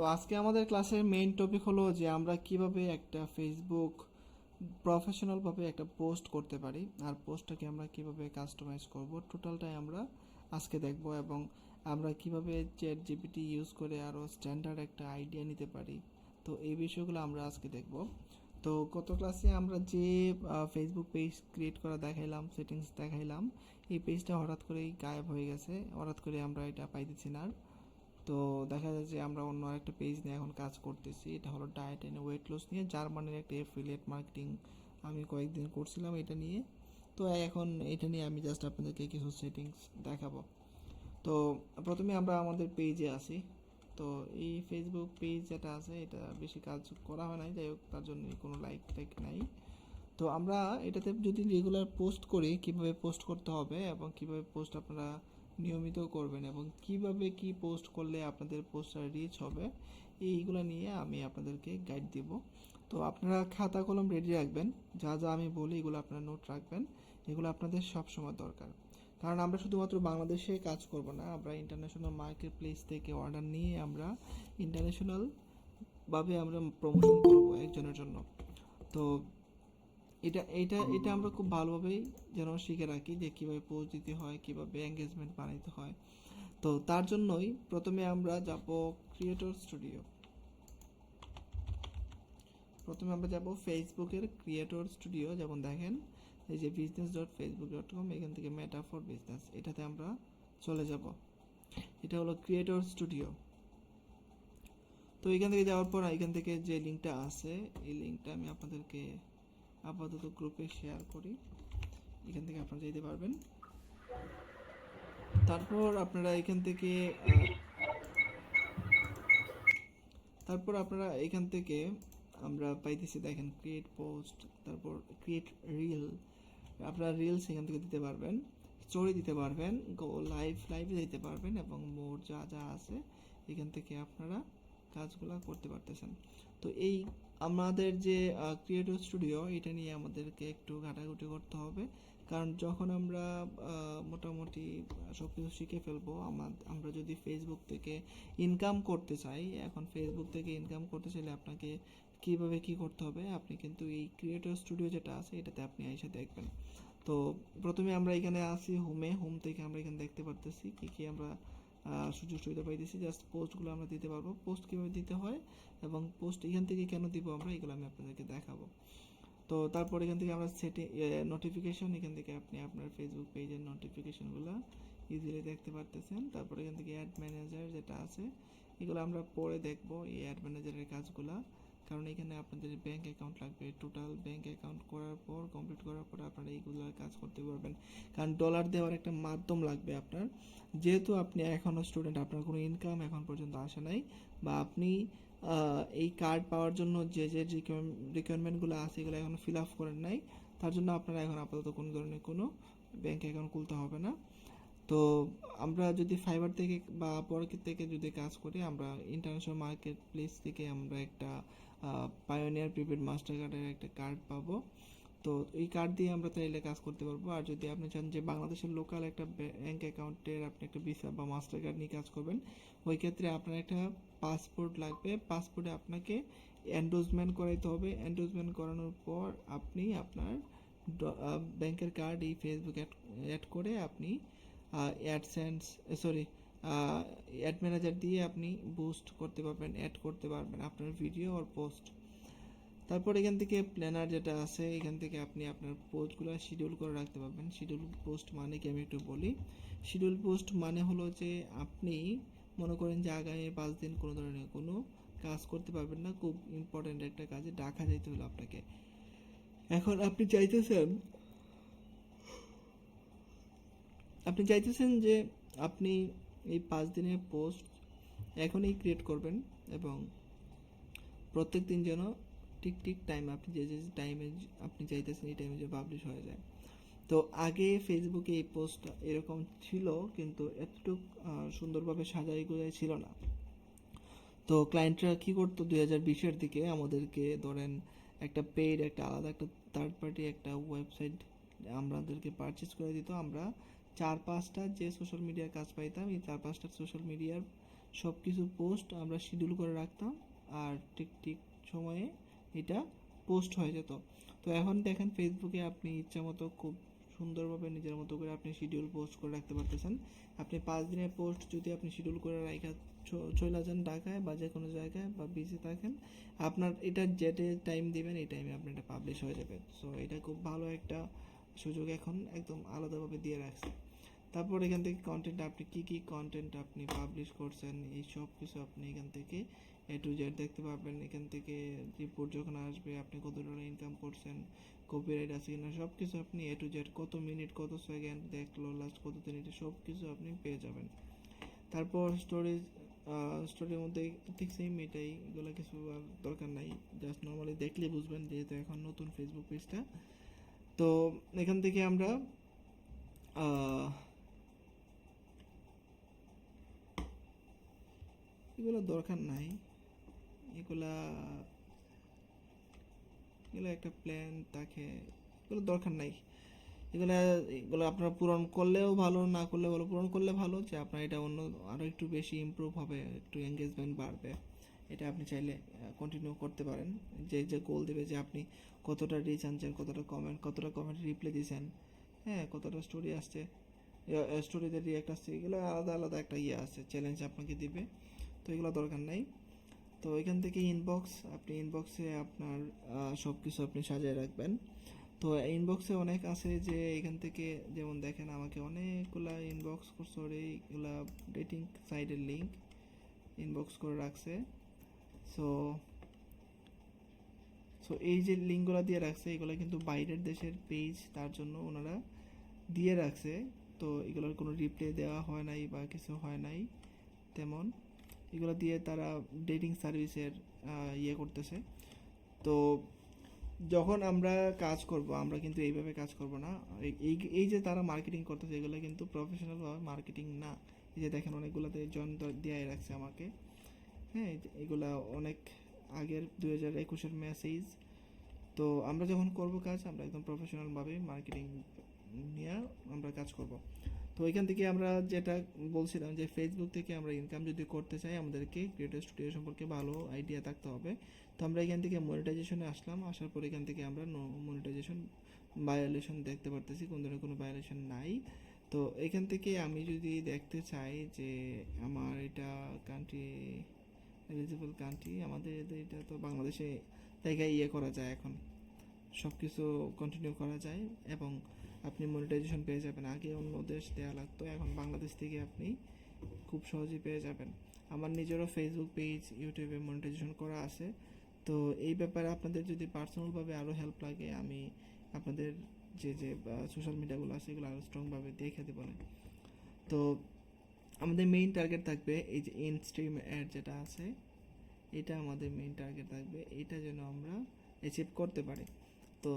তো আজকে আমাদের ক্লাসের মেইন টপিক হলো যে আমরা কিভাবে একটা ফেসবুক প্রফেশনালভাবে একটা পোস্ট করতে পারি, আর পোস্টটাকে আমরা কিভাবে কাস্টমাইজ করব টোটালটাই আমরা আজকে দেখব। এবং আমরা কিভাবে চ্যাট জিপিটি ইউজ করে আরও স্ট্যান্ডার্ড একটা আইডিয়া নিতে পারি, তো এই বিষয়গুলো আমরা আজকে দেখব। তো গত ক্লাসে আমরা যে ফেসবুক পেজ ক্রিয়েট করা দেখাইলাম, সেটিংস দেখাইলাম, এই পেজটা হঠাৎ করেই গায়েব হয়ে গেছে, হঠাৎ করে আমরা এটা পাইতেছি না আর। তো দেখা যায় যে আমরা অন্য একটা পেজ নিয়ে এখন কাজ করতেছি, এটা হলো ডায়েট অ্যান্ড ওয়েট লস নিয়ে, জার্মানির একটা এফিলিয়েট মার্কেটিং আমি কয়েকদিন করছিলাম এটা নিয়ে। তো এখন এটা নিয়ে আমি জাস্ট আপনাদেরকে কিছু সেটিংস দেখাবো। তো প্রথমে আমরা আমাদের পেজে আসি। তো এই ফেসবুক পেজ যেটা আছে এটা বেশি কাজ করা হয় নাই, যাই হোক তার জন্য কোনো লাইক টাইক নাই। তো আমরা এটাতে যদি রেগুলার পোস্ট করি, কিভাবে পোস্ট করতে হবে এবং কিভাবে পোস্ট আপনারা নিয়মিত করবেন এবং কিভাবে কি পোস্ট করলে আপনাদের পোস্টটা রিচ হবে, এইগুলো নিয়ে আমি আপনাদেরকে গাইড দিব। তো আপনারা খাতা কলম রেডি রাখবেন, যা যা আমি বলি এগুলো আপনারা নোট রাখবেন, এগুলো আপনাদের সব সময় দরকার। কারণ আমরা শুধুমাত্র বাংলাদেশে কাজ করব না, আমরা ইন্টারন্যাশনাল মার্কেট প্লেস থেকে অর্ডার নিয়ে আমরা ইন্টারন্যাশনাল ভাবে আমরা প্রমোশন করব একজনের জন্য। তো এটা এটা এটা আমরা খুব ভালোভাবেই যেন শিখে রাখি যে কীভাবে পোস্ট দিতে হয়, কীভাবে এঙ্গেজমেন্ট বানাইতে হয়। তো তার জন্যই প্রথমে আমরা যাব ক্রিয়েটর স্টুডিও। প্রথমে আমরা যাব ফেসবুকের ক্রিয়েটর স্টুডিও, যেমন দেখেন এই যে business.facebook.com, এখান থেকে মেটা ফর বিজনেস, এটাতে আমরা চলে যাব। এটা হলো ক্রিয়েটর স্টুডিও। তো এখান থেকে যাওয়ার পর এখান থেকে যে লিঙ্কটা আছে, এই লিঙ্কটা আমি আপনাদেরকে আপাতত গ্রুপে শেয়ার করি, এখান থেকে আপনারা যেতে পারবেন। তারপর আপনারা এখান থেকে আমরা পাইতেছি, দেখেন ক্রিয়েট পোস্ট, তারপর ক্রিয়েট রিল, আপনারা রিলস এখান থেকে দিতে পারবেন, স্টোরি দিতে পারবেন, গো লাইভে দিতে পারবেন এবং মোর যা যা আছে এখান থেকে আপনারা কাজগুলো করতে পারতেছেন। তো এই আমাদের যে ক্রিয়েটর স্টুডিও, এটা নিয়ে আমাদেরকে একটু ঘাটাঘুটি করতে হবে, কারণ যখন আমরা মোটামুটি সব কিছু শিখে ফেলবো, আমরা যদি ফেসবুক থেকে ইনকাম করতে চাই, এখন ফেসবুক থেকে ইনকাম করতে চাইলে আপনাকে কীভাবে কী করতে হবে, আপনি কিন্তু এই ক্রিয়েটর স্টুডিও যেটা আছে এটাতে আপনি এসে দেখবেন। তো প্রথমে আমরা এখানে আসি হোম থেকে আমরা এখানে দেখতে পারতেছি কী কী আমরা সুযোগ সুবিধা পাইতেছি। জাস্ট পোস্টগুলো আমরা দিতে পারবো, পোস্ট কীভাবে দিতে হয় এবং পোস্ট এখান থেকে কেন দিব আমরা, এগুলো আমি আপনাদেরকে দেখাবো। তো তারপর এখান থেকে আমরা নোটিফিকেশন, এখান থেকে আপনি আপনার ফেসবুক পেজের নোটিফিকেশনগুলো ইজিলি দেখতে পারতেছেন। তারপর এখান থেকে অ্যাড ম্যানেজার যেটা আছে, এগুলো আমরা পরে দেখবো এই অ্যাড ম্যানেজারের কাজগুলো, কারণ এখানে আপনাদের ব্যাঙ্ক অ্যাকাউন্ট লাগবে। টোটাল ব্যাঙ্ক অ্যাকাউন্ট করার পর, কমপ্লিট করার পর আপনারা এইগুলোর কাজ করতে পারবেন, কারণ ডলার দেওয়ার একটা মাধ্যম লাগবে আপনার। যেহেতু আপনি এখনও স্টুডেন্ট, আপনার কোনো ইনকাম এখন পর্যন্ত আসে নাই, বা আপনি এই কার্ড পাওয়ার জন্য যে যে রিকোয়ারমেন্টগুলো আছে এগুলো এখন ফিল আপ করেন নাই, তার জন্য আপনারা এখন আপাতত কোনো ধরনের কোনো ব্যাঙ্ক অ্যাকাউন্ট খুলতে হবে না। তো আমরা যদি ফাইবার থেকে বা আপওয়ার্ক থেকে যদি কাজ করি, আমরা ইন্টারন্যাশনাল মার্কেট প্লেস থেকে আমরা একটা পায়োনিয়ার প্রিপেড মাস্টার কার্ডের একটা কার্ড পাবো। তো এই কার্ড দিয়ে আমরা চাইলে কাজ করতে পারবো। আর যদি আপনি চান যে বাংলাদেশের লোকাল একটা ব্যাঙ্ক অ্যাকাউন্টের আপনি একটা ভিসা বা মাস্টার কার্ড নিয়ে কাজ করবেন, ওই ক্ষেত্রে আপনার একটা পাসপোর্ট লাগবে। পাসপোর্টে আপনাকে এন্ডোজমেন্ট করাইতে হবে। এন্ডোজমেন্ট করানোর পর আপনি আপনার ব্যাংকের কার্ড এই ফেসবুক অ্যাড করে আপনি অ্যাডসেন্স অ্যাড ম্যানেজার দিয়ে আপনি বুস্ট করতে পারবেন, অ্যাড করতে পারবেন আপনার ভিডিও আর পোস্ট। তারপর এখান থেকে প্ল্যানার যেটা আছে, এখান থেকে আপনি আপনার পোস্টগুলো শিডিউল করে রাখতে পারবেন। শিডিউল পোস্ট মানে কি আমি একটু বলি। শিডিউল পোস্ট মানে হলো যে আপনি মনে করেন যে আগামী 5 দিন কোনো ধরনের কোনো কাজ করতে পারবেন না, খুব ইম্পর্ট্যান্ট একটা কাজে ঢাকা যেতে হলো আপনাকে। এখন আপনি চাইতেছেন যে আপনি এই 5 দিনের পোস্ট এখনই ক্রিয়েট করবেন এবং প্রত্যেক দিন যেন ঠিক টাইম, আপনি যে যে টাইমে আপনি চাইতেছেন এই টাইমে যে পাবলিশ হয়ে যায়। তো আগে ফেসবুকে এই পোস্টটা এরকম ছিল, কিন্তু এতটুকু সুন্দরভাবে সাজাই গোজাই ছিল না। তো ক্লায়েন্টরা কী করতো, 2020-এর দিকে আমাদেরকে ধরেন একটা পেইড, একটা আলাদা একটা থার্ড পার্টি একটা ওয়েবসাইট আমাদেরকে পারচেস করে দিত, আমরা 4-5টা যে সোশ্যাল মিডিয়ার কাজ পাইতাম, এই 4-5টা সোশ্যাল মিডিয়ার সব কিছু পোস্ট আমরা শিডিউল করে রাখতাম, আর ঠিক ঠিক সময়ে এটা পোস্ট হয়ে যেত। তো এখন দেখেন ফেসবুকে আপনি ইচ্ছা মতো খুব সুন্দরভাবে নিজের মতো করে আপনি শিডিউল পোস্ট করে রাখতে পারতেছেন। আপনি 5 দিনের পোস্ট যদি আপনি শিডিউল করে রাখা চলে যান ঢাকায় বা যে কোনো জায়গায় বা বিজি থাকেন, আপনার এটা যেটে টাইম দিবেন এই টাইমে আপনার এটা পাবলিশ হয়ে যাবে। সো এটা খুব ভালো একটা সুযোগ এখন একদম আলাদাভাবে দিয়ে রাখছে। তারপর এখান থেকে কন্টেন্ট, আপনি কী কন্টেন্ট আপনি পাবলিশ করছেন এই সব কিছু আপনি এখান থেকে A to Z দেখতে পারবেন। এখান থেকে রিপোর্ট যখন আসবে আপনি কত ডলার ইনকাম করছেন, কপিরাইট আছে কিনা, সব কিছু আপনি A to Z, কত মিনিট কত সেকেন্ড দেখলো, লাস্ট কত মিনিটে, সব কিছু আপনি পেয়ে যাবেন। তারপর স্টোরির মধ্যে ঠিক সেম এটাই, এগুলো কিছু আর দরকার নাই, জাস্ট নর্মালি দেখলে বুঝবেন যেহেতু এখন নতুন ফেসবুক পেজটা। তো এখান থেকে আমরা এগুলো দরকার নাই, এগুলা এগুলো একটা প্ল্যান থাকে, এগুলো দরকার নাই। এগুলো এগুলো আপনারা পূরণ করলেও ভালো, না করলেও ভালো। পূরণ করলে ভালো যে আপনার এটা অন্য আরও একটু বেশি ইমপ্রুভ হবে, একটু এঙ্গেজমেন্ট বাড়বে। এটা আপনি চাইলে কন্টিনিউ করতে পারেন। যে যে গোল দেবে যে আপনি কতটা রিচ আনছেন, কতটা কমেন্ট রিপ্লাই দিয়েছেন, হ্যাঁ, কতটা স্টোরি আসছে, স্টোরিতে রিয়াক্ট আসছে, এগুলো আলাদা আলাদা একটা আছে, চ্যালেঞ্জ আপনাকে দিবে। তো এগুলো দরকার নাই। তো এখান থেকে ইনবক্স, আপনি ইনবক্সে আপনার সব কিছু আপনি সাজিয়ে রাখবেন। তো ইনবক্সে অনেক আছে যে এখান থেকে, যেমন দেখেন আমাকে অনেকগুলা ইনবক্স করছে, ওর এইগুলা ডেটিং সাইটের লিঙ্ক ইনবক্স করে রাখছে। সো সো এই যে লিঙ্কগুলো দিয়ে রাখছে এগুলো কিন্তু বাইরের দেশের পেজ, তার জন্য ওনারা দিয়ে রাখছে। তো এগুলোর কোনো রিপ্লাই দেওয়া হয় নাই বা কিছু হয় নাই তেমন, এগুলো দিয়ে তারা ডেটিং সার্ভিসের ইয়ে করতেছে। তো যখন আমরা কাজ করব আমরা কিন্তু এইভাবে কাজ করব না। এই এই যে তারা মার্কেটিং করতেছে এগুলো কিন্তু প্রফেশনালভাবে মার্কেটিং না। এই যে দেখেন অনেকগুলোতে জয়েন দিয়ে রাখছে আমাকে, হ্যাঁ, এগুলা অনেক আগের 2021-এর মেসেজ। তো আমরা যখন করব কাজ আমরা একদম প্রফেশনালভাবে মার্কেটিং নিয়ে আমরা কাজ করব। তো এখান থেকে আমরা যেটা বলছিলাম যে ফেসবুক থেকে আমরা ইনকাম যদি করতে চাই আমাদেরকে ক্রিয়েটর স্টুডিও সম্পর্কে ভালো আইডিয়া থাকতে হবে। তো আমরা এখান থেকে মনিটাইজেশনে আসলাম, আসার পর এখান থেকে আমরা মনিটাইজেশন ভায়োলেশন দেখতে পারতেছি, কোন ধরনের কোনো ভায়োলেশন নাই। তো এখান থেকে আমি যদি দেখতে চাই যে আমার এটা কান্ট্রি এলিজিবল কান্ট্রি, আমাদের এটা তো বাংলাদেশে জায়গায় ইয়ে করা যায়, এখন সব কিছু কন্টিনিউ করা যায় এবং আপনি মনিটাইজেশন পেয়ে যাবেন। আগে অন্য দেশ দেওয়া লাগতো, এখন বাংলাদেশ থেকে আপনি খুব সহজেই পেয়ে যাবেন। আমার নিজেরও ফেসবুক পেজ ইউটিউবে মনিটাইজেশন করা আছে। তো এই ব্যাপারে আপনাদের যদি পার্সোনালভাবে আরও হেল্প লাগে আমি আপনাদের যে যে সোশ্যাল মিডিয়াগুলো আছে এগুলো আরও স্ট্রংভাবে দেখে দেবো। তো আমাদের মেইন টার্গেট থাকবে এই যে ইন স্ট্রিম অ্যাড যেটা আছে, এটা আমাদের মেইন টার্গেট থাকবে, এটা যেন আমরা অ্যাচিভ করতে পারি। তো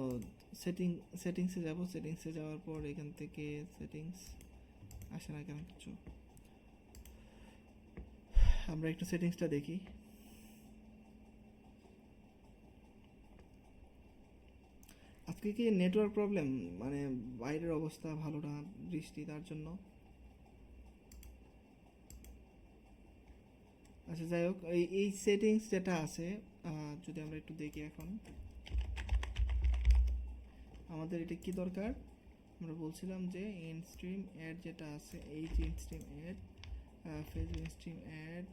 সেটিংসে যাব, সেটিংসে যাওয়ার পর এখান থেকে সেটিংস আসে না কেন কিছু, আমরা একটু সেটিংসটা দেখি। আজকে কি নেটওয়ার্ক প্রবলেম, মানে বাইরের অবস্থা ভালো না, বৃষ্টি, তার জন্য। আচ্ছা যাই হোক, এই সেটিংস যেটা আছে যদি আমরা একটু দেখি এখন আমাদের এটা কি দরকার। আমরা বলছিলাম যে ইনস্ট্রিম অ্যাড যেটা আছে, এই যে instream add, Facebook instream add,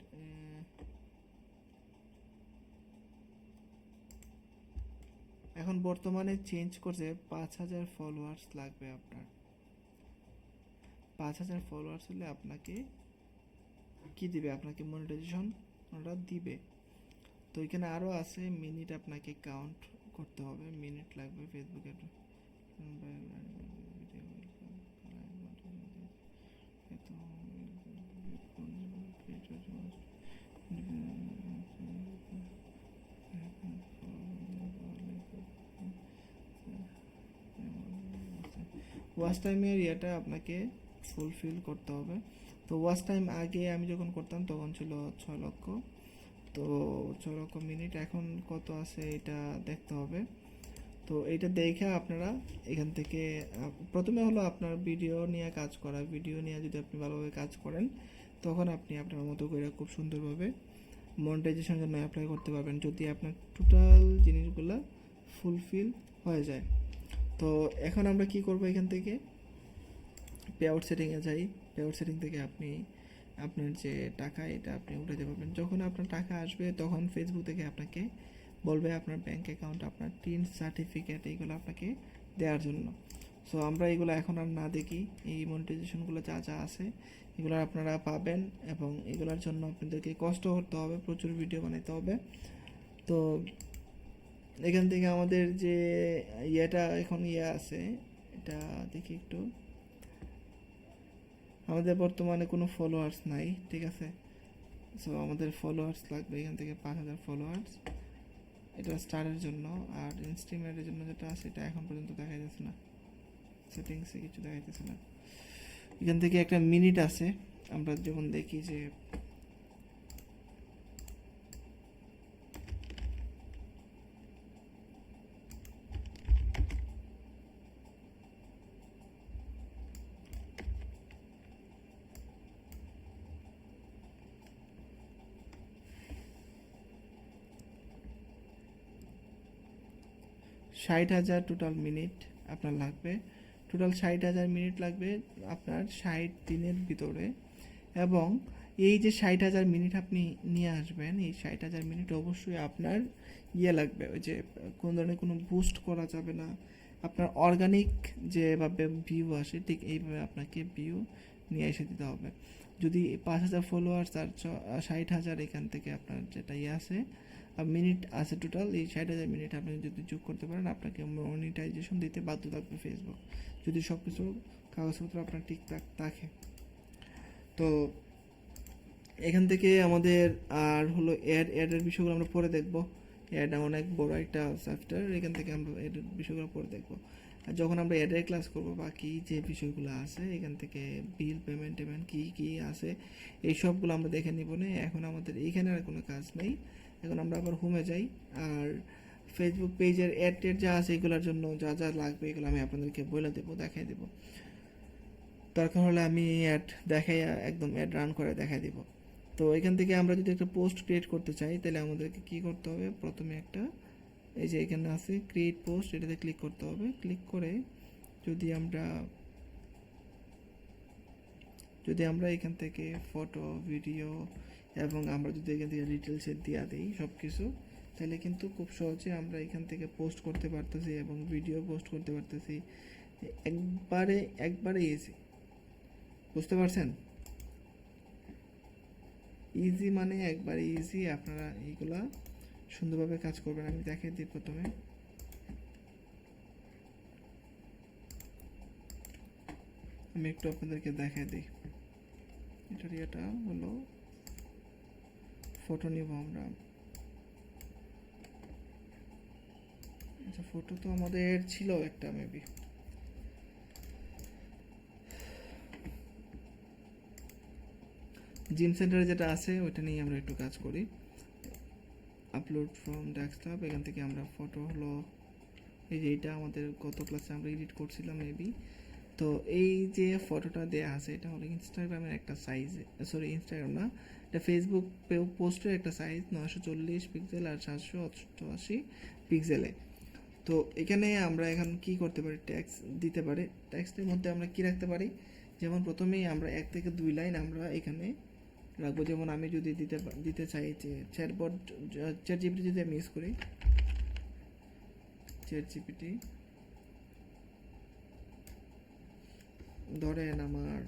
এখন বর্তমানে চেঞ্জ করছে 5,000 ফলোয়ার্স লাগবে আপনার। 5,000 ফলোয়ার্স হলে আপনাকে কি দিবে, আপনাকে মনিটাইজেশন ওরা দিবে। তো এখানে আরও আছে মিনিট, আপনাকে কাউন্ট করতে হবে, মিনিট লাগবে ফেসবুকের। ওয়াচ টাইমের ইয়েটা আপনাকে ফুলফিল করতে হবে। তো ওয়াচ টাইম আগে আমি যখন করতাম তখন ছিল 6 লক্ষ, তো 6 লক্ষ মিনিট, এখন কত আছে এটা দেখতে হবে। তো তো এইটা দেখে আপনারা এখান থেকে প্রথমে হলো আপনার ভিডিও নিয়ে কাজ করা। ভিডিও নিয়ে যদি আপনি ভালোভাবে কাজ করেন তখন আপনি আপনার মতো করে খুব সুন্দরভাবে মনিটাইজেশনের জন্য অ্যাপ্লাই করতে পারবেন, যদি আপনার টোটাল জিনিসগুলো ফুলফিল হয়ে যায়। তো এখন আমরা কি করব, এখান থেকে পে আউট সেটিংয়ে যাই। পে আউট সেটিং থেকে আপনি আপনার যে টাকা এটা আপনি উঠাতে পারবেন। যখন আপনার টাকা আসবে তখন ফেসবুক থেকে আপনাকে বলবে আপনার ব্যাঙ্ক অ্যাকাউন্ট, আপনার টিন সার্টিফিকেট এইগুলো আপনাকে দেওয়ার জন্য। সো আমরা এগুলো এখন আর না দেখি, এই মনিটাইজেশনগুলো যা যা আছে এগুলো আপনারা পাবেন, এবং এগুলোর জন্য আপনাদেরকে কষ্ট করতে হবে, প্রচুর ভিডিও বানাতে হবে। তো এখান থেকে আমাদের যে ইয়েটা এখন আছে, এটা দেখি একটু। আমাদের বর্তমানে কোনো ফলোয়ার্স নাই, ঠিক আছে। সো আমাদের ফলোয়ার্স লাগবে এখান থেকে 5000 ফলোয়ার্স, এটা স্টারের জন্য। আর ইনস্ট্রিমেটের জন্য যেটা আছে এটা এখন পর্যন্ত দেখা যাচ্ছে না, সেটিংসে কিছু দেখা যাচ্ছে না। এখান থেকে একটা মিনিট আছে, আমরা যখন দেখি যে ষাট হাজার টোটাল মিনিট আপনার লাগবে, টোটাল 60,000 মিনিট লাগবে আপনার 60 দিনের ভিতরে। এবং এই যে 60,000 মিনিট আপনি নিয়ে আসবেন, এই 60,000 মিনিট অবশ্যই আপনার লাগবে, ওই যে কোনো ধরনের কোনো বুস্ট করা যাবে না। আপনার অর্গানিক যেভাবে ভিউ আসে ঠিক এইভাবে আপনাকে ভিউ নিয়ে এসে দিতে হবে। যদি 5,000 ফলোয়ার্স আর 60,000 এখান থেকে আপনার যেটা আছে মিনিট আছে টোটাল, এই 60,000 মিনিট আপনি যদি যোগ করতে পারেন আপনাকে মনিটাইজেশন দিতে বাধ্য থাকবে ফেসবুক, যদি সব কিছু কাগজপত্র আপনার ঠিকঠাক থাকে। তো এখান থেকে আমাদের আর হলো অ্যাডের বিষয়গুলো আমরা পরে দেখব। অ্যাড অনেক বড় একটা সফটওয়্যার, এখান থেকে আমরা অ্যাডের বিষয়গুলো পরে দেখব। আর যখন আমরা অ্যাডের ক্লাস করব, বাকি যে বিষয়গুলো আছে এখান থেকে বিল পেমেন্ট কী কী আছে এই সবগুলো আমরা দেখে নিব না। এখন আমাদের এইখানে আর কোনো কাজ নেই, এখন আমরা আবার হোমে যাই। আর ফেসবুক পেজের অ্যাড যা আছে এগুলোর জন্য যা যা লাগবে এগুলো আমি আপনাদেরকে বলে দেবো, দেখাই দেবো। দরকার হলে আমি অ্যাড দেখাই, একদম অ্যাড রান করে দেখাই দিব। তো এখান থেকে আমরা যদি একটা পোস্ট ক্রিয়েট করতে চাই তাহলে আমাদেরকে কি করতে হবে, প্রথমে একটা এই যে এখানে আছে ক্রিয়েট পোস্ট, এটাতে ক্লিক করতে হবে। ক্লিক করে যদি আমরা এখান থেকে ফটো, ভিডিও এবং আমরা যদি এখান থেকে ডিটেলসে দিয়ে দিই সব কিছু, তাহলে কিন্তু খুব সহজে আমরা এখান থেকে পোস্ট করতে পারতেছি এবং ভিডিও পোস্ট করতে পারতেছি, একবারে ইজি। বুঝতে পারছেন? ইজি মানে একবারে ইজি, আপনারা এইগুলা সুন্দরভাবে কাজ করবেন। আমি দেখিয়ে দিই, প্রথমে আমি একটু আপনাদেরকে দেখাই দিই। এটা হলো ফটো নিব আমরা। আচ্ছা, ফটো তো আমাদের ছিল একটা, মেবি জিম সেন্টারে যেটা আছে ওইটা নিয়ে আমরা একটু কাজ করি। আপলোড ফ্রম ডেস্কটপ, এখান থেকে আমরা ফটো হলো এই যে এটা আমাদের গত ক্লাসে আমরা এডিট করছিলাম মেবি। তো এই যে ফটোটা দেয়া আছে এটা হলো ইনস্টাগ্রামের একটা সাইজ, সরি ইনস্টাগ্রাম না, এটা ফেসবুক পোস্টের একটা সাইজ 940 পিক্সেল আর 788 পিক্সেলে। তো এখানে আমরা এখন কি করতে পারি, ট্যাক্স দিতে পারি। ট্যাক্সের মধ্যে আমরা কি রাখতে পারি, যেমন প্রথমেই আমরা 1 থেকে 2 লাইন আমরা এখানে রাখবো। যেমন আমি যদি দিতে চাই যে চ্যাট জিপিটি যদি আমি ইউজ করি, চ্যাট জিপিটি ধরেন আমার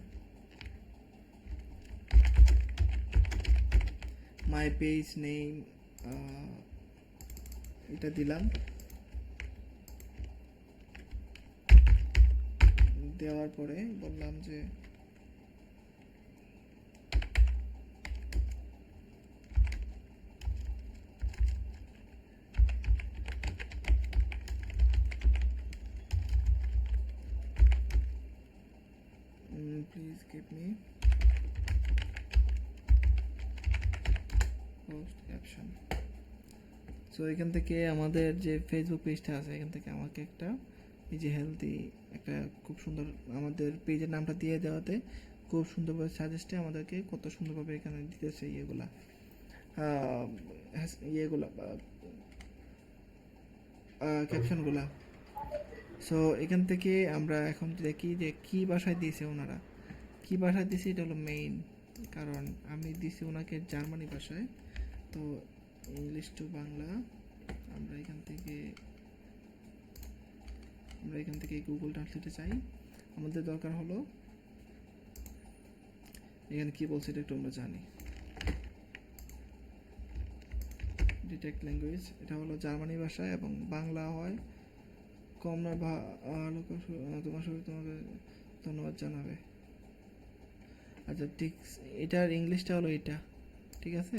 মাই পেজ নেম এটা দিলাম, দেওয়ার পরে বললাম যে please give me post caption. So এখান থেকে আমাদের যে ফেসবুক পেজটা আছে এখান থেকে আমাকে একটা এই যে হেলদি একটা খুব সুন্দর আমাদের পেজের নামটা দিয়ে দেওয়াতে খুব সুন্দরভাবে সাজেস্টে আমাদেরকে কত সুন্দরভাবে এখানে দিতেছে ইয়েগুলা ইয়েগুলা ক্যাপশনগুলা। সো এখান থেকে আমরা এখন দেখি যে কী ভাষায় দিয়েছে ওনারা, কী ভাষায় দিয়েছে এটা হলো মেইন, কারণ আমি দিছি ওনাকে জার্মানি ভাষায়। তো ইংলিশ টু বাংলা আমরা এখান থেকে গুগল ট্রান্সলেটে চাই। আমাদের দরকার হলো এখানে কী বলছে এটা একটু আমরা জানি। ডিটেক্ট ল্যাঙ্গুয়েজ এটা হলো জার্মানি ভাষা এবং বাংলা হয় কম না তোমার সঙ্গে তোমাকে ধন্যবাদ জানাবে। আচ্ছা ঠিক, এটার ইংলিশটা হলো এটা, ঠিক আছে।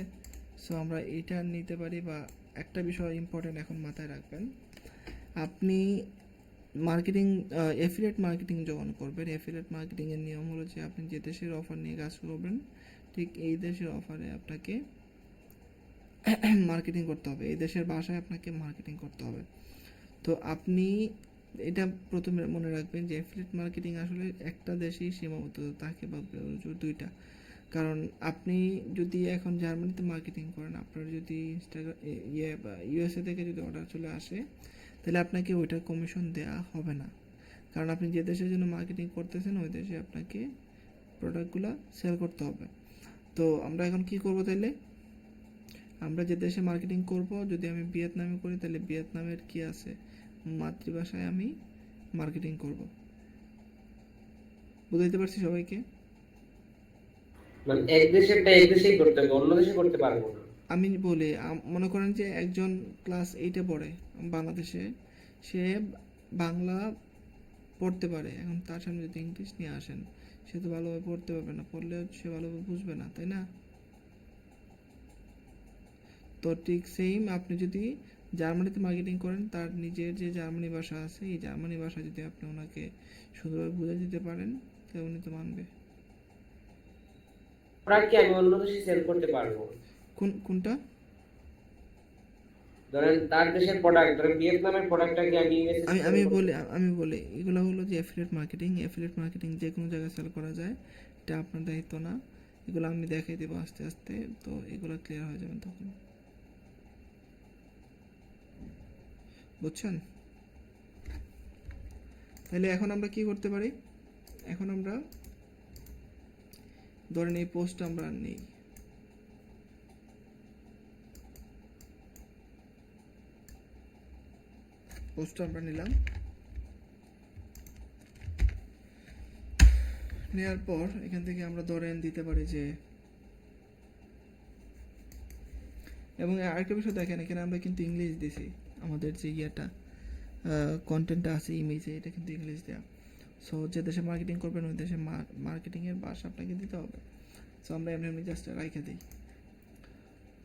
সো আমরা এটা নিতে পারি। বা একটা বিষয় ইম্পর্টেন্ট এখন মাথায় রাখবেন, আপনি মার্কেটিং এফিলিয়েট মার্কেটিং যখন করবেন, এফিলিয়েট মার্কেটিংয়ের নিয়ম হলো যে আপনি যে দেশের অফার নিয়ে কাজ করবেন ঠিক এই দেশের অফারে আপনাকে মার্কেটিং করতে হবে, এই দেশের ভাষায় আপনাকে মার্কেটিং করতে হবে। তো আপনি এটা প্রথমে মনে রাখবেন যে অ্যাফিলিয়েট মার্কেটিং আসলে একটা দেশেই সীমাবদ্ধ থাকে বা দুইটা। কারণ আপনি যদি এখন জার্মানিতে মার্কেটিং করেন, আপনার যদি ইনস্টাগ্রাম বা ইউএসএ থেকে যদি অর্ডার চলে আসে তাহলে আপনাকে ওইটার কমিশন দেওয়া হবে না, কারণ আপনি যে দেশের জন্য মার্কেটিং করতেছেন ওই দেশে আপনাকে প্রোডাক্টগুলো সেল করতে হবে। তো আমরা এখন কি করব তাইলে, আমরা যে দেশে মার্কেটিং করব, যদি আমি ভিয়েতনামে করি তাহলে ভিয়েতনামের কি আছে মাতৃভাষায় আমি মার্কেটিং করব। বুঝাইতে পারছি সবাইকে? মানে এক দেশেরটা এক দেশেই করতে হবে, অন্য দেশে করতে পারবো না। আমি বলি মনে করেন যে একজন ক্লাস 8-এ পড়ে বাংলাদেশে, সে বাংলা পড়তে পারে, এখন তার সামনে যদি ইংলিশ নিয়ে আসেন সে তো ভালোভাবে পড়তে পারবে না, পড়লেও সে ভালোভাবে বুঝবে না, তাই না? তো ঠিক সেম আপনি যদি জার্মানিতে মার্কেটিং করেন, তার নিজের যে জার্মানি ভাষা আছে এই জার্মানি ভাষা যদি আপনি ওনাকে সুন্দরভাবে বুঝে দিতে পারেন তাহলে উনি তো মানবে। প্রোডাক্ট কি আমি অন্য দেশে সেল করতে পারবো? কোনটা? ধরেন তার দেশের প্রোডাক্ট, ধরেন ভিয়েতনামের প্রোডাক্টটা কি আমি ইউএসএ আমি সেল আমি করতে বলি আমি বলি এগুলো হলো যে অ্যাফিলিয়েট মার্কেটিং। অ্যাফিলিয়েট মার্কেটিং যে কোনো জায়গায় সেল করা যায়, এটা আপনার দায়িত্ব না। এগুলো আমি দেখাই দেবো আস্তে আস্তে, তো এগুলো ক্লিয়ার হয়ে যাবেন তখন, বুঝছেন? তাহলে এখন আমরা কি করতে পারি, এখন আমরা ধরেন এই পোস্টটা আমরা নেই, পোস্টটা আমরা নিলাম, নেওয়ার পর এখান থেকে আমরা ধরেন দিতে পারি যে, এবং আরেকটা বিষয় দেখেন এখানে আমরা কিন্তু ইংলিশ দিছি, আমাদের যে ইয়েটা কন্টেন্টটা আছে ইমেজে এটা কিন্তু ইংলিশ দেওয়া। সো যে দেশে মার্কেটিং করবেন ওই দেশে মার্কেটিংয়ের ভাষা আপনাকে দিতে হবে। সো আমরা এমনি এমনি জাস্ট রাইখে দিই।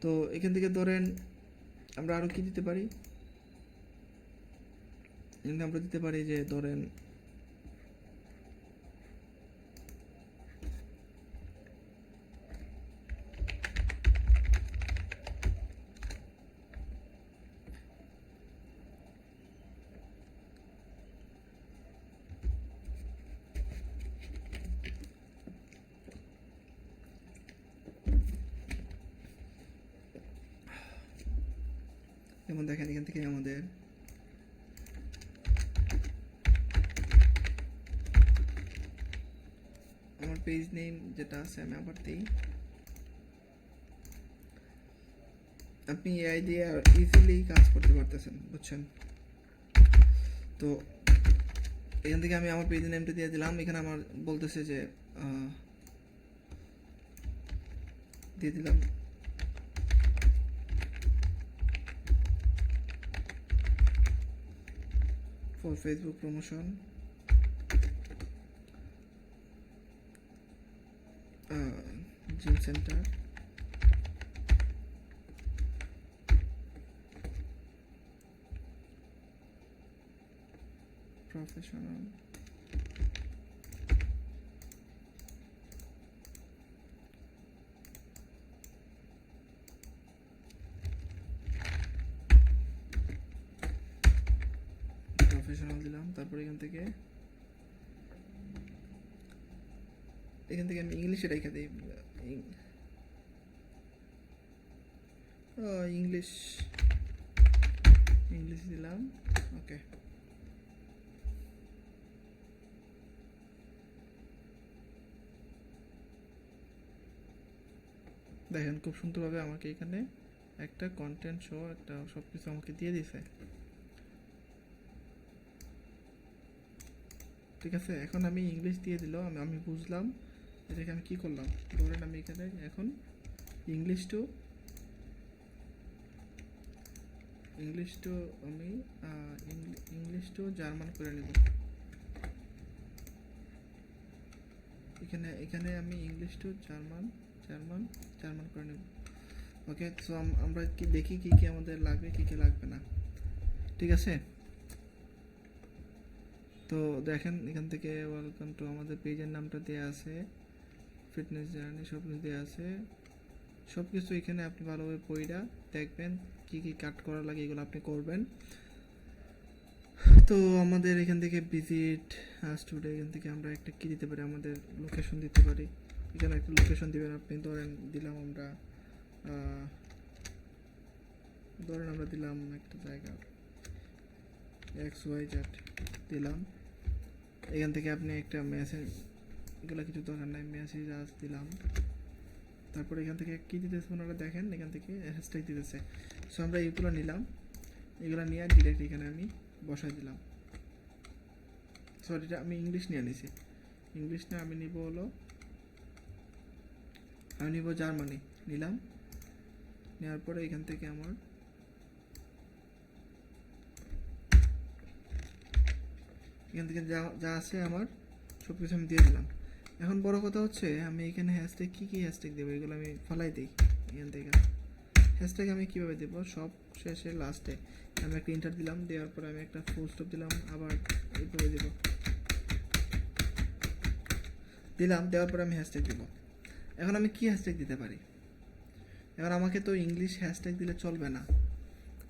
তো এখান থেকে ধরেন আমরা আরও কি দিতে পারি, এখানে আমরা দিতে পারি যে ধরেন যেমন দেখেন এখান থেকে আমাদের আমার পেজ নেম যেটা আছে আমি আবার দিই, আপনি এআই দিয়ে ইজিলি কাজ করতে পারতেছেন, বুঝছেন? তো এখান থেকে আমি আমার পেজ নেমটা দিয়ে দিলাম, এখানে আমার বলতেছে যে দিয়ে দিলাম for Facebook promotion, gym centre, professional, তারপর এখান থেকে আমি ইংলিশে রেখে দিই। ইংলিশ ইংলিশ দিলাম। ওকে, দেখেন খুব সুন্দরভাবে আমাকে এখানে একটা কন্টেন্ট শো একটা সব কিছু আমাকে দিয়ে দিছে। ঠিক আছে, এখন আমি ইংলিশ দিয়ে দিল, আমি বুঝলাম এটাকে আমি কি করলাম। ধরেন আমি এখানে এখন ইংলিশ টু আমি ইংলিশ টু জার্মান করে নেব। এখানে আমি ইংলিশ টু জার্মান করে নেব। ওকে, সো আমরা কি দেখি কি কি আমাদের লাগবে কি কি লাগবে না। ঠিক আছে, তো দেখেন এখান থেকে ওয়েলকাম টু আমাদের পেজের নামটা দেওয়া আছে, ফিটনেস জার্নি সব কিছু দেওয়া আছে। সব কিছু এখানে আপনি ভালোভাবে পড়া দেখবেন কি কি কাট করা লাগে, এগুলো আপনি করবেন। তো আমাদের এখান থেকে ভিজিট স্টুডিও, এখান থেকে আমরা একটা কি দিতে পারি, আমাদের লোকেশন দিতে পারি। এখানে একটা লোকেশন দিবেন আপনি। ধরেন দিলাম আমরা দিলাম একটা জায়গা XYZ দিলাম। এখান থেকে আপনি একটা মেসেজ, এগুলো কিছু দরকার নাই, মেসেজ আজ দিলাম। তারপর এখান থেকে কী দিতেছে ওনারা দেখেন, এখান থেকে হ্যাশট্যাগ দিতেছে। সো আমরা এইগুলো নিলাম, এগুলো নিয়ে ডিরেক্ট এখানে আমি বসাই দিলাম। সরি, এটা আমি ইংলিশ নিয়ে নিছি। ইংলিশ না, আমি নিব জার্মানি নিলাম। নেওয়ার পরে এখান থেকে আমার এখান থেকে যা আছে আমার সব কিছু আমি দিয়ে দিলাম। এখন বড় কথা হচ্ছে আমি এখানে হ্যাশট্যাগ কী হ্যাশট্যাগ দেবো এগুলো আমি ফলাই দিই। এখান থেকে হ্যাশট্যাগ আমি কীভাবে দেবো, সব শেষে লাস্টে আমি একটা ইন্টার দিলাম, দেওয়ার পরে আমি একটা ফুল স্টপ দিলাম, আবার এইভাবে দিলাম, দেওয়ার পরে আমি হ্যাশট্যাগ দেবো। এখন আমি কি হ্যাশট্যাগ দিতে পারি? এবার আমাকে তো ইংলিশ হ্যাশট্যাগ দিলে চলবে না।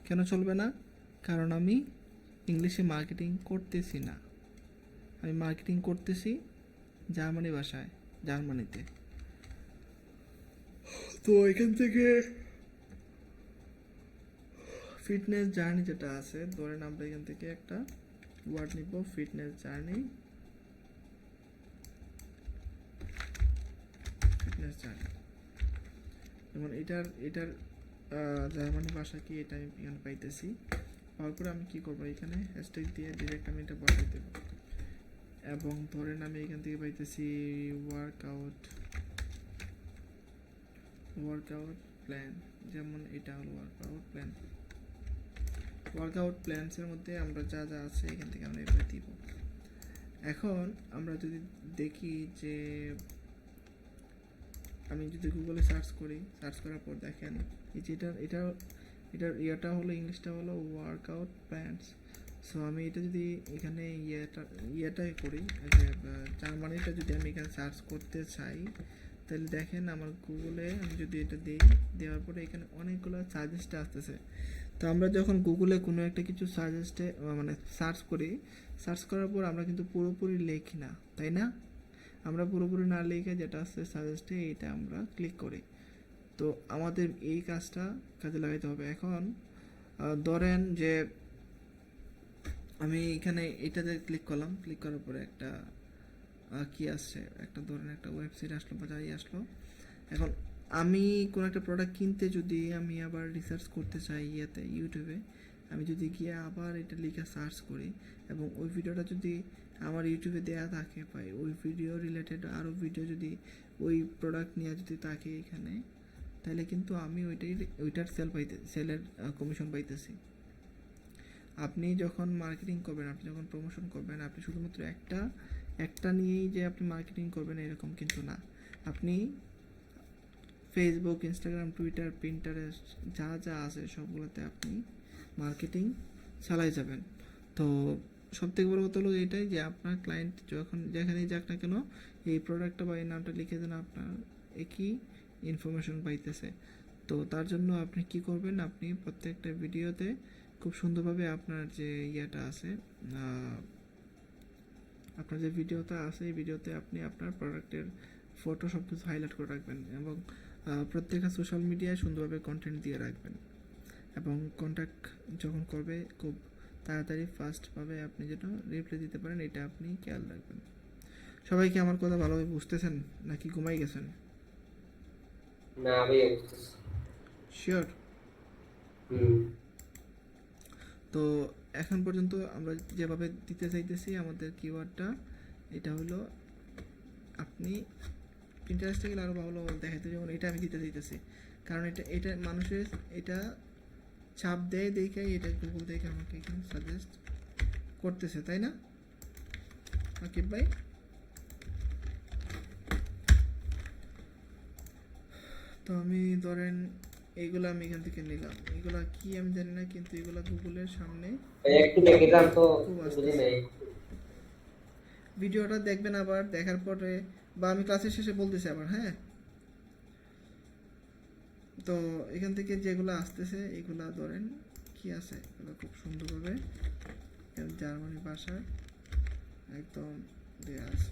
কেন চলবে না? কারণ আমি ইংলিশে মার্কেটিং করতেছি না, আমি মার্কেটিং করতেছি জার্মানি ভাষায়, জার্মানিতে। তো এখান থেকে ফিটনেস জার্নি যেটা আছে, ধরেন আমরা এখান থেকে একটা ওয়ার্ড নিব, ফিটনেস জার্নি। যেমন এটার জার্মানি ভাষা কি এটা আমি এখানে পাইতেছি। পাওয়ার পরে আমি কি করবো, এখানে হ্যাশট্যাগ দিয়ে ডিরেক্ট আমি এটা বসাই দেব। এবং ধরেন আমি এখান থেকে পাইতেছি ওয়ার্কআউট প্ল্যান, যেমন এটা হলো ওয়ার্কআউট প্ল্যানসের মধ্যে আমরা যা যা আছে এখান থেকে আমরা এভাবে দিব। এখন আমরা যদি দেখি যে আমি যদি গুগলে সার্চ করার পর দেখেন এই যে এটার ইয়েটা হলো, ইংলিশটা হলো ওয়ার্কআউট প্ল্যানস। সো আমি এটা যদি এখানে ইয়েটাই করি, জার্মানিটা যদি আমি এখানে সার্চ করতে চাই, তাহলে দেখেন আমার গুগলে আমি যদি এটা দিই, দেওয়ার পরে এখানে অনেকগুলো সাজেস্ট আসতেছে। তো আমরা যখন গুগলে কোনো একটা কিছু সার্চ করার পর আমরা কিন্তু পুরোপুরি লিখি না, তাই না? আমরা পুরোপুরি না লিখে যেটা আছে সাজেস্টে, এইটা আমরা ক্লিক করি। তো আমাদের এই কাজটা কাজে লাগাইতে হবে। এখন ধরেন যে আমি এখানে এটাতে ক্লিক করলাম, ক্লিক করার পরে একটা কি আসছে, একটা ধরেন একটা ওয়েবসাইট আসলো বা যাই আসলো। এখন আমি কোনো একটা প্রোডাক্ট কিনতে যদি আমি আবার রিসার্চ করতে চাই ইউটিউবে, আমি যদি গিয়ে আবার এটা লিখে সার্চ করি এবং ওই ভিডিওটা যদি আমার ইউটিউবে দেওয়া থাকে, পাই ওই ভিডিও রিলেটেড আরও ভিডিও যদি ওই প্রোডাক্ট নিয়ে যদি থাকে এখানে, তাহলে কিন্তু আমি ওইটার সেলের কমিশন পাইতেছি। আপনি যখন মার্কেটিং করবেন, আপনি যখন প্রমোশন করবেন, আপনি শুধুমাত্র একটা নিয়েই যে আপনি মার্কেটিং করবেন এরকম কিন্তু না। আপনি ফেসবুক, ইনস্টাগ্রাম, টুইটার, পিন্টারেস্ট যা যা আছে সবগুলোতে আপনি মার্কেটিং চালাই যাবেন। তো সবথেকে বড় কথা হলো এটাই যে আপনার ক্লায়েন্ট যখন যেখানেই যাক না কেন, এই প্রোডাক্টটা বা এই নামটা লিখে দেন, আপনার একই ইনফরমেশন পাইতেছে। তো তার জন্য আপনি কি করবেন, আপনি প্রত্যেকটা ভিডিওতে খুব সুন্দরভাবে আপনার যে ইয়েটা আছে আপনার যে ভিডিওটা আছে এই ভিডিওতে আপনি আপনার প্রোডাক্টের ফটো সব কিছু হাইলাইট করে রাখবেন এবং প্রত্যেকটা সোশ্যাল মিডিয়ায় সুন্দরভাবে কন্টেন্ট দিয়ে রাখবেন এবং কন্ট্যাক্ট যখন করবে খুব তাড়াতাড়ি ফাস্টভাবে আপনি যেন রিপ্লাই দিতে পারেন এটা আপনি খেয়াল রাখবেন। সবাই কি আমার কথা ভালোভাবে বুঝতেছেন নাকি ঘুমাই গেছেন? না ভাই বুঝতেছি। শিওর? হুম। তো এখন পর্যন্ত আমরা যেভাবে দিতে চাইতেছি আমাদের কিওয়ার্ডটা এটা হলো, আপনি ইন্টারেস্টে গেলে আরও ভালো দেখাইতে, যেমন এটা আমি দিতে চাইতেছি কারণ এটা এটা মানুষের এটা ছাপ দেয় দেখে এটা গুগল দেখে আমাকে এখানে সাজেস্ট করতেছে, তাই না আকিব ভাই? তো আমি ধরেন এইগুলো আমি এখান থেকে নিলাম, এগুলা কি আমি জানি না, কিন্তু এগুলা গুগলের সামনে একটু দেখে যান তো, খুব বুঝি আসতেছে। নাই। ভিডিওটা দেখবেন আবার, দেখার পরে বা আমি ক্লাসের শেষে বলতেছি আবার, হ্যাঁ? তো এখান থেকে যেগুলো আসতেছে এগুলা ধরেন কি আছে, এগুলো খুব সুন্দরভাবে জার্মানি ভাষায় একদম দেয়া আছে।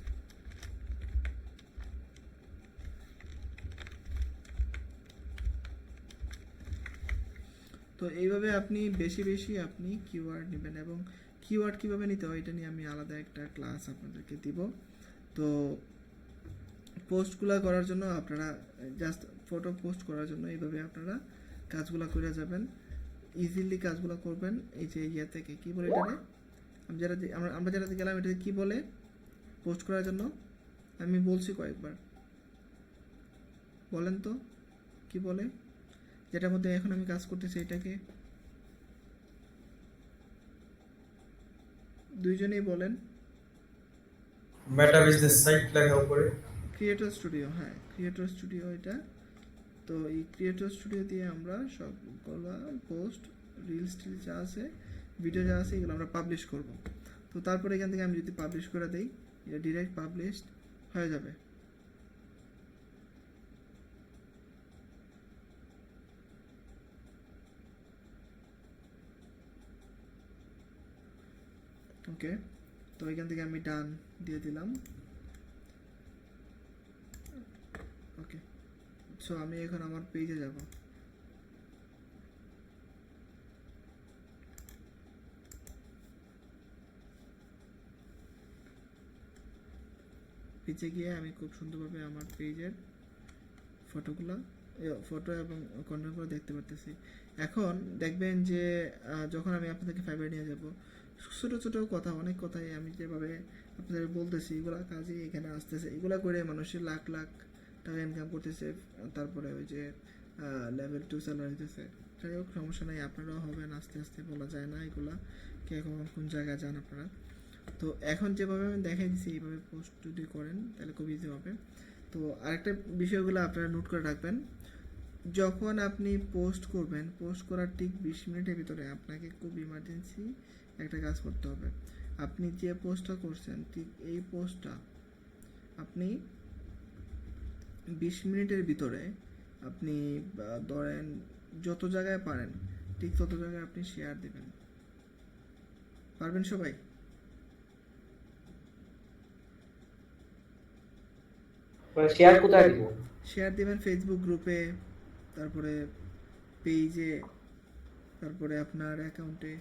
তো এইভাবে আপনি বেশি বেশি আপনি কিওয়ার্ড নেবেন এবং কিওয়ার্ড কীভাবে নিতে হয় এটা নিয়ে আমি আলাদা একটা ক্লাস আপনাদেরকে দিব। তো পোস্টগুলো করার জন্য আপনারা জাস্ট ফটো পোস্ট করার জন্য এইভাবে আপনারা কাজগুলো করে যাবেন, ইজিলি কাজগুলো করবেন। এই যে ইয়ে থেকে কী বলে এটারে, আমরা যারা গেলাম এটাকে কী বলে পোস্ট করার জন্য, আমি বলছি কয়েকবার, বলেন তো কি বলে, যেটার মধ্যে এখন আমি কাজ করতেছি এটাকে দুইজনেই বলেন। মেটা বিজনেস সাইট লেখা উপরে। ক্রিয়েটর স্টুডিও, হ্যাঁ ক্রিয়েটর স্টুডিও এটা। তো এই ক্রিয়েটর স্টুডিও দিয়ে আমরা সবগুলো পোস্ট, রিলস টিলস যা আছে, ভিডিও যা আছে এগুলো আমরা পাবলিশ করব। তো তারপরে এখান থেকে আমি যদি পাবলিশ করে দিই এটা ডিরেক্ট পাবলিশড হয়ে যাবে। ওকে, তো এখান থেকে আমি ডান দিয়ে দিলাম। ওকে, সো আমি এখন আমার পেজে যাব। পেজে গিয়ে আমি খুব সুন্দরভাবে আমার পেজের ফটো এবং কন্টেন্টগুলো দেখতে পারতেছি। এখন দেখবেন যে যখন আমি আপনাদেরকে ফাইবারে নিয়ে যাব, ছোটো ছোটো কথা, অনেক কথাই আমি যেভাবে আপনাদের বলতেছি এগুলো কাজে এখানে আসতেছে, এগুলো করে মানুষের লাখ লাখ টাকা ইনকাম করতেছে। তারপরে ওই যে লেভেল 2 স্যালারি দিতেছে। যাই হোক, সমস্যা নাই, আপনারাও হবেন আস্তে আস্তে, বলা যায় না এগুলা কে কখন কোন জায়গায় যান আপনারা। তো এখন যেভাবে আমি দেখাই দিচ্ছি এইভাবে পোস্ট যদি করেন তাহলে খুব ইজি হবে। তো আরেকটা বিষয়গুলো আপনারা নোট করে রাখবেন, যখন আপনি পোস্ট করবেন, পোস্ট করার ঠিক 20 মিনিটের ভিতরে আপনাকে খুব ইমার্জেন্সি একটা কাজ করতে হবে। আপনি যে পোস্টটা করছেন ঠিক এই পোস্টটা আপনি 20 মিনিটের ভিতরে আপনি ধরেন যত জায়গায় পারেন ঠিক তত জায়গায় আপনি শেয়ার দেবেন। পারবেন সবাই? শেয়ার কোথায় দিব? শেয়ার দেবেন ফেসবুক গ্রুপে, তারপরে পেজে, তারপরে আপনার অ্যাকাউন্টে,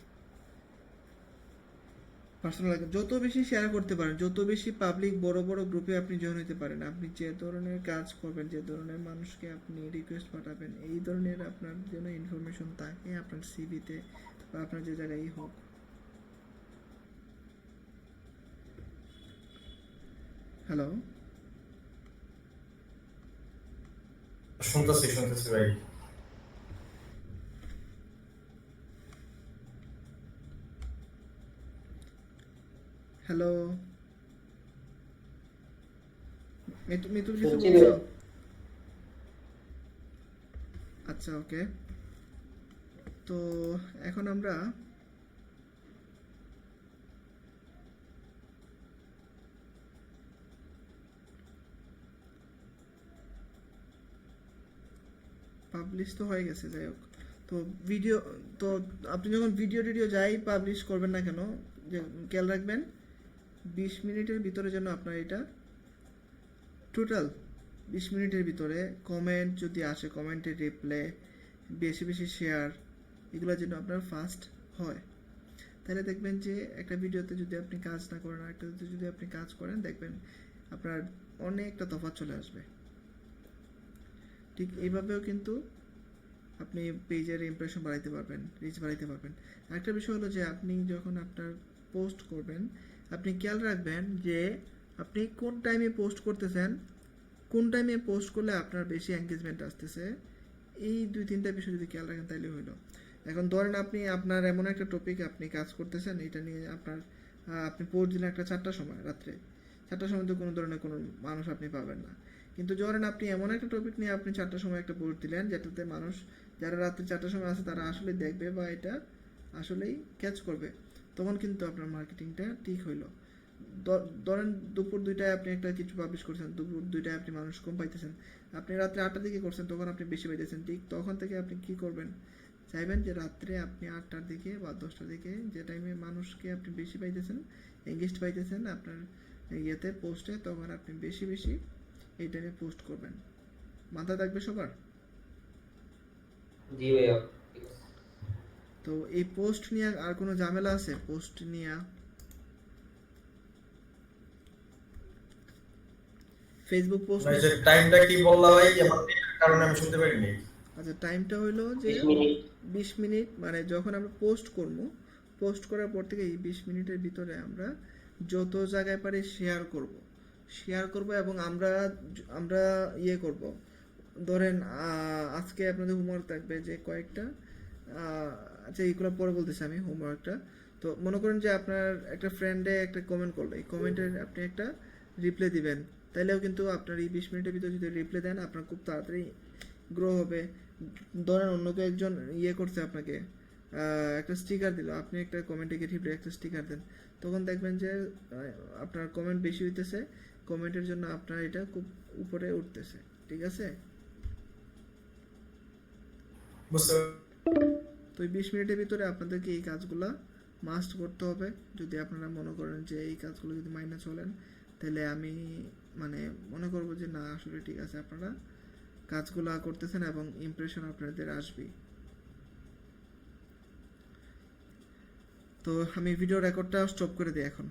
পার্সোনাল, যত বেশি শেয়ার করতে পারেন, যত বেশি পাবলিক বড় বড় গ্রুপে আপনি জয়েন হতে পারেন, আপনি যে ধরনের কাজ করবেন, যে ধরনের মানুষকে আপনি রিকোয়েস্ট পাঠাবেন, এই ধরনের আপনার যেন ইনফরমেশন থাকে আপনার সিভিতে বা আপনার যে জায়গায় হোক। হ্যালো, শুনতেছি ভাই। হ্যালো মিতুল, কিছু শুনছি বলছো? ভাই। আচ্ছা, ওকে। তো এখন আমরা পাবলিশ তো হয়ে গেছে, যাই হোক। তো ভিডিও, তো আপনি যখন ভিডিও যাই পাবলিশ করবেন না কেন, যে খেয়াল রাখবেন 20 মিনিটের ভিতরে যেন আপনার এটা টোটাল 20 মিনিটের ভিতরে কমেন্ট যদি আসে, কমেন্টের রিপ্লাই, বেশি বেশি শেয়ার, এগুলো যেন আপনার ফাস্ট হয়। তাহলে দেখবেন যে একটা ভিডিওতে যদি আপনি কাজ না করেন আর একটাতে যদি আপনি কাজ করেন, দেখবেন আপনার অনেকটা তফাৎ চলে আসবে। ঠিক এইভাবেও কিন্তু আপনি পেজের ইমপ্রেশন বাড়াইতে পারবেন, রিচ বাড়াইতে পারবেন। আরেকটা বিষয় হলো যে আপনি যখন আপনার পোস্ট করবেন, আপনি খেয়াল রাখবেন যে আপনি কোন টাইমে পোস্ট করতেছেন, কোন টাইমে পোস্ট করলে আপনার বেশি এঙ্গেজমেন্ট আসতেছে। এই 2-3টা বিষয় যদি খেয়াল রাখেন তাহলে হইলো। এখন ধরেন আপনি আপনার এমন একটা টপিক আপনি কাজ করতেছেন, এটা নিয়ে আপনার আপনি পোস্ট দিলেন একটা 4টার সময়, রাত্রে 4টার সময় তো কোনো ধরনের কোনো মানুষ আপনি পাবেন না। কিন্তু ধরেন আপনি এমন একটা টপিক নিয়ে আপনি 4টার সময় একটা পোস্ট দিলেন, যেটাতে মানুষ যারা রাত্রে 4টার সময় আছে তারা আসলে দেখবে বা এটা আসলেই ক্যাচ করবে, তখন কিন্তু আপনার মার্কেটিংটা ঠিক হইলো। ধরেন দুপুর 2টায় আপনি একটা কিছু পাবলিশ করছেন, দুপুর 2টায় আপনি মানুষ কম পাইতেছেন, আপনি রাত্রে 8টার দিকে করছেন, তখন আপনি বেশি পাইতেছেন। ঠিক তখন থেকে আপনি কি করবেন, চাইবেন যে রাত্রে আপনি 8টার দিকে বা 10টার দিকে, যে টাইমে মানুষকে আপনি বেশি পাইতেছেন, এঙ্গেজড পাইতেছেন আপনার ইয়েতে পোস্টে, তখন আপনি বেশি বেশি এই টাইমে পোস্ট করবেন। মাথায় থাকবে সবার। জি ভাইয়া। তো এই পোস্ট নিয়ে আর কোনো ঝামেলা আছে? পোস্ট নিয়ে ফেসবুক পোস্ট, ভাই যে টাইমটা কি বললা ভাই, আমার নেটের কারণে আমি শুনতে পারিনি। আচ্ছা টাইমটা হইলো যে 20 মিনিট। 20 মিনিট, মানে যখন আমরা পোস্ট করব, পোস্ট করার পর থেকে এই 20 মিনিটের ভিতরে আমরা যত জায়গায় পারি শেয়ার করব এবং আমরা আমরা ইয়ে করব। ধরেন আজকে আপনাদের হোমওয়ার্ক থাকবে যে কয়েকটা, আচ্ছা এইগুলো পরে বলতেছি আমি হোমওয়ার্কটা। তো মনে করেন যে আপনার একটা ফ্রেন্ডে একটা কমেন্ট করলো, এই কমেন্টের আপনি একটা রিপ্লাই দিবেন, তাইলেও কিন্তু আপনার এই 20 মিনিটের ভিতরে যদি রিপ্লাই দেন আপনার খুব তাড়াতাড়ি গ্রো হবে। ধরেন অন্য কেউ একজন ইয়ে করছে আপনাকে, একটা স্টিকার দিল, আপনি একটা কমেন্টে গিয়ে রিপ্লাই একটা স্টিকার দেন, তখন দেখবেন যে আপনার কমেন্ট বেশি হইতেছে, কমেন্টের জন্য আপনার এটা খুব উপরে উঠতেছে। ঠিক আছে? বুঝতে তো এই 20 মিনিটের ভিতরে আপনাদেরকে এই কাজগুলো মাস্ট করতে হবে। যদি আপনারা মনে করেন যে এই কাজগুলো যদি মাইনে চলেন, তাহলে আমি মানে মনে করব যে না আসলে ঠিক আছে, আপনারা কাজগুলো করতেছেন এবং ইমপ্রেশন আপনাদের আসবেই। তো আমি ভিডিও রেকর্ডটা স্টপ করে দিই এখন।